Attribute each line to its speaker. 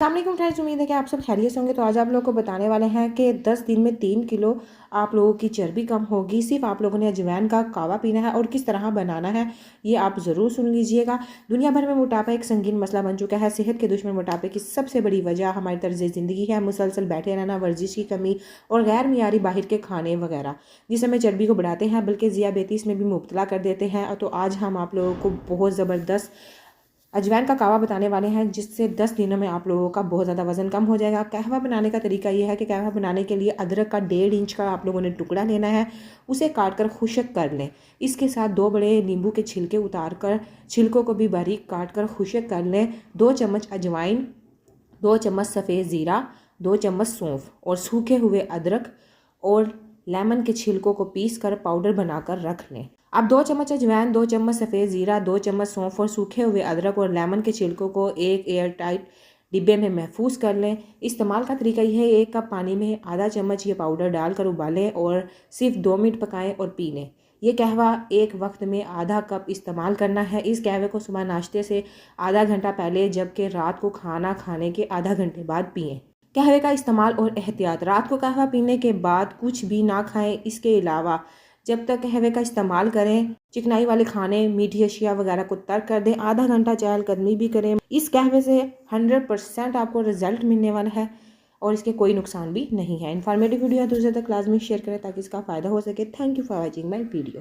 Speaker 1: अस्सलामुअलैकुम फ्रेंड्स, उम्मीद है कि आप सब खैरियत से होंगे। तो आज आप लोगों को बताने वाले हैं कि 10 दिन में 3 किलो आप लोगों की चर्बी कम होगी। सिर्फ आप लोगों ने अजवाइन का कावा पीना है और किस तरह बनाना है ये आप ज़रूर सुन लीजिएगा। दुनिया भर में मोटापा एक संगीन मसला बन चुका है। सेहत के दुश्मन मोटापे की सबसे बड़ी वजह हमारी तर्ज ज़िंदगी है। मुसलसल बैठे रहना, वर्जिश की कमी और गैर मियारी बाहर के खाने वगैरह जिस हमें चर्बी को बढ़ाते हैं बल्कि ज़ियाबेतीस में भी मुब्तला कर देते हैं। तो आज हम आप लोगों को बहुत ज़बरदस्त अजवाइन का कावा बताने वाले हैं जिससे 10 दिनों में आप लोगों का बहुत ज़्यादा वजन कम हो जाएगा। कहवा बनाने का तरीका ये है कि कहवा बनाने के लिए अदरक का 1.5 इंच का आप लोगों ने टुकड़ा लेना है, उसे काट कर खुश्क कर लें। इसके साथ 2 बड़े नींबू के छिलके उतार कर छिलकों को भी बारीक काट कर खुश्क कर लें। 2 चम्मच अजवाइन, 2 चम्मच सफ़ेद ज़ीरा, 2 चम्मच सौंफ और सूखे हुए अदरक और लेमन के छिलकों को पीस कर पाउडर बनाकर रख लें। अब 2 चम्मच अजवाइन, 2 चम्मच सफ़ेद ज़ीरा, 2 चम्मच सौंफ और सूखे हुए अदरक और लेमन के छिलकों को एक एयर टाइट डिब्बे में महफूज कर लें। इस्तेमाल का तरीका यह है, 1 कप पानी में आधा चम्मच ये पाउडर डालकर उबालें और सिर्फ 2 मिनट पकाएं और पी लें। ये कहवा एक वक्त में आधा कप इस्तेमाल करना है। इस कहवे को सुबह नाश्ते से आधा घंटा पहले जबकि रात को खाना खाने के आधा घंटे बाद पिएँ। कहवे का इस्तेमाल और एहतियात: रात को कहवा पीने के बाद कुछ भी ना खाएं। इसके अलावा जब तक कहवे का इस्तेमाल करें, चिकनाई वाले खाने, मीठी अशिया वगैरह को तर्क कर दें। आधा घंटा चहलकदमी भी करें। इस कहवे से 100% आपको रिजल्ट मिलने वाला है और इसके कोई नुकसान भी नहीं है। इन्फॉर्मेटिव वीडियो है, दूसरे तक लाजमी शेयर करें ताकि इसका फ़ायदा हो सके। Thank you for watching my video.